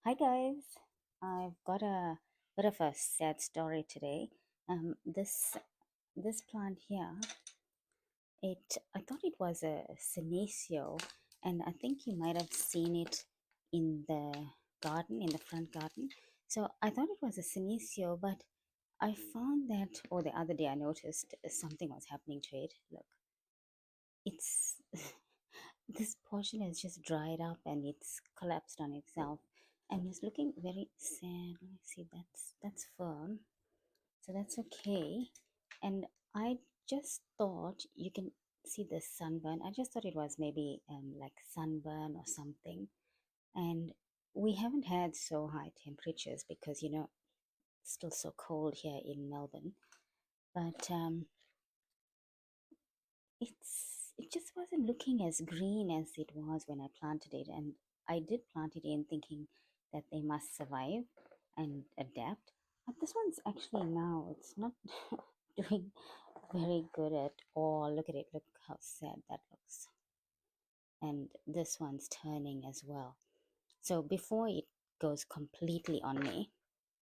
Hi guys, I've got a bit of a sad story today. This plant here, I thought it was a senecio, and I think you might have seen it in the garden, in the front garden. So I thought it was a senecio, but I found that, or the other day I noticed something was happening to it. Look, it's this portion has just dried up and it's collapsed on itself and it's looking very sad. Let me see, that's firm, so that's okay. And I just thought you can see the sunburn. I just thought it was maybe like sunburn or something. And we haven't had so high temperatures because it's still so cold here in Melbourne. But it just wasn't looking as green as it was when I planted it. And I did plant it in thinking that they must survive and adapt. But this one's actually now, it's not doing very good at all. Look at it, look how sad that looks. And this one's turning as well. So before it goes completely on me,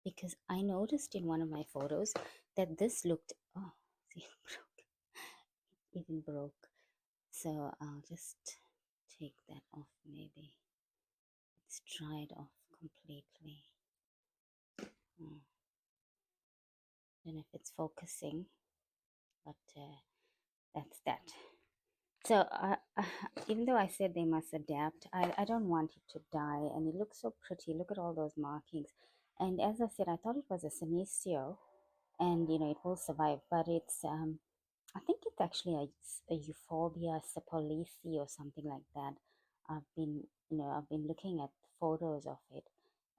because I noticed in one of my photos that this looked, oh, see, it even broke. So I'll just take that off maybe. It's dried off completely. Hmm. Don't know if it's focusing, but that's that. So even though I said they must adapt, I don't want it to die, and it looks so pretty. Look at all those markings. And as I said, I thought it was a senecio, and it will survive, but it's I think it's actually a euphorbia sapolisi or something like that. I've been looking at photos of it,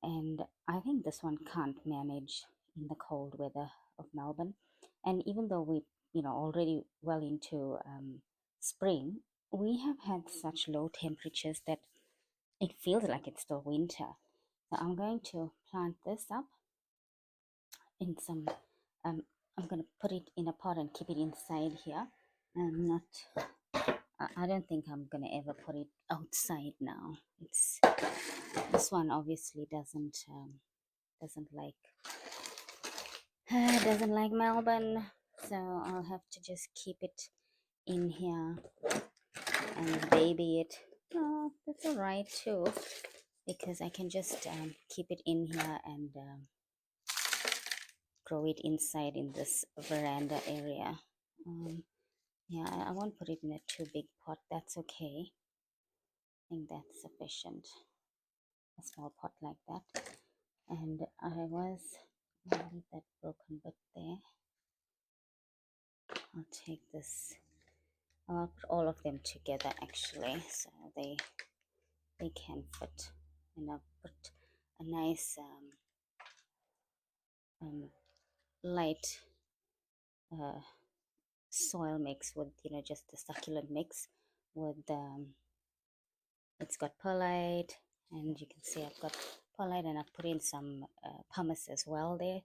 and I think this one can't manage in the cold weather of Melbourne. And even though we already well into spring, we have had such low temperatures that it feels like it's still winter. So I'm going to plant this up in some um, I'm gonna put it in a pot and keep it inside here. I'm not I don't think I'm gonna ever put it outside now. It's This one obviously doesn't like doesn't like Melbourne, so I'll have to just keep it in here and baby it. Oh, that's all right too, because I can just keep it in here and grow it inside in this veranda area. Yeah, I won't put it in a too big pot. That's okay. I think that's sufficient. A small pot like that. And I'll leave that broken bit there. I'll take this. I'll put all of them together actually, so they can fit. And I'll put a nice light uh, soil mix with just the succulent mix with it's got perlite, and you can see I've got perlite, and I've put in some pumice as well there.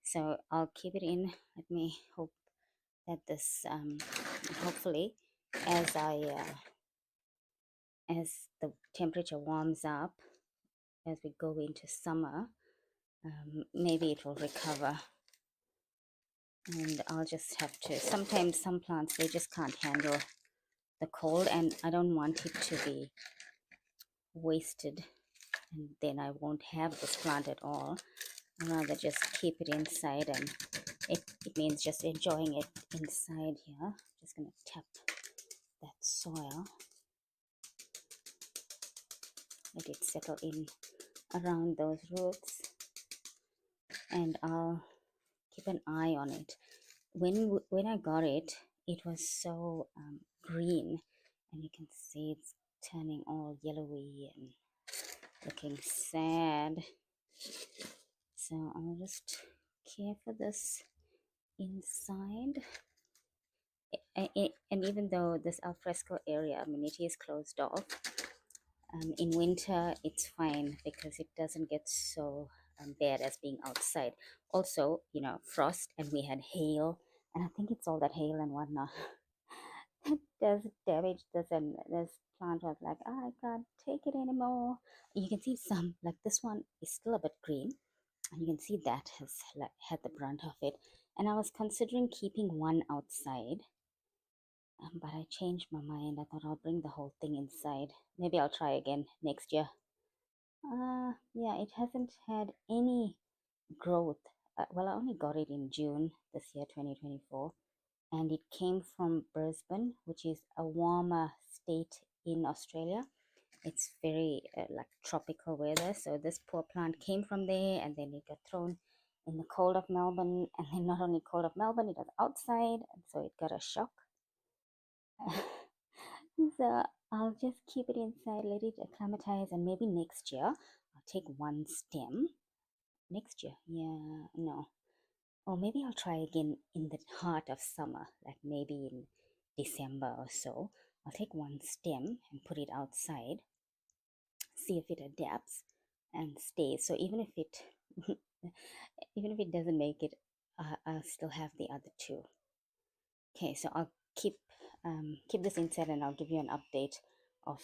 So I'll keep it in. Let me hope that this hopefully as as the temperature warms up, as we go into summer, maybe it will recover. And I'll just have to, sometimes some plants, they just can't handle the cold, and I don't want it to be wasted and then I won't have this plant at all. I'd rather just keep it inside, and it means just enjoying it inside here. Just gonna tap that soil, let it settle in around those roots, and I'll keep an eye on it. When I got it, it was so green, and you can see it's turning all yellowy and looking sad. So I'll just care for this inside. And even though this alfresco area, I mean, it is closed off, in winter it's fine because it doesn't get so bad as being outside. Also, frost, and we had hail, and I think it's all that hail and whatnot that does damage this, and there's plant was like, "Ah, I can't take it anymore." You can see some, like this one is still a bit green, and you can see that has like had the brunt of it. And I was considering keeping one outside, but I changed my mind. I thought I'll bring the whole thing inside. Maybe I'll try again next year. Yeah, it hasn't had any growth. Well, I only got it in June this year, 2024, and it came from Brisbane, which is a warmer state in Australia. It's very like tropical weather, so this poor plant came from there, and then it got thrown in the cold of Melbourne, and then not only cold of Melbourne, it was outside, and so it got a shock. So I'll just keep it inside, let it acclimatize, and maybe next year I'll take one stem. Next year, yeah, no. Or maybe I'll try again in the heart of summer, like maybe in December or so. I'll take one stem and put it outside, see if it adapts and stays. So even if it even if it doesn't make it, I'll still have the other two. Okay, so I'll keep this inside, and I'll give you an update of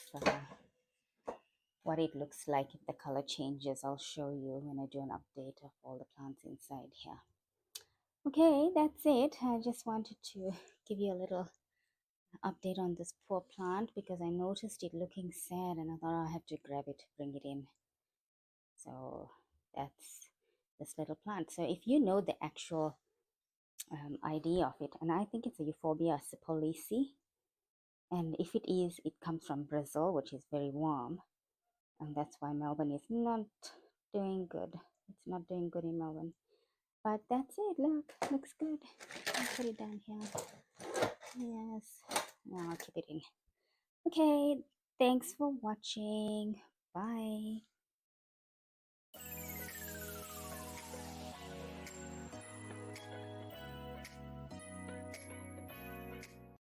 what it looks like if the color changes. I'll show you when I do an update of all the plants inside here. Okay, that's it. I just wanted to give you a little update on this poor plant because I noticed it looking sad, and I thought I have to grab it, bring it in. So that's this little plant. So if you know the actual ID of it, and I think it's a euphorbia cipolisi, and if it is, it comes from Brazil, which is very warm, and that's why Melbourne is not doing good. It's not doing good in Melbourne. But that's it. Look, looks good. I'll put it down here. Yes. Now I'll keep it in. Okay. Thanks for watching. Bye.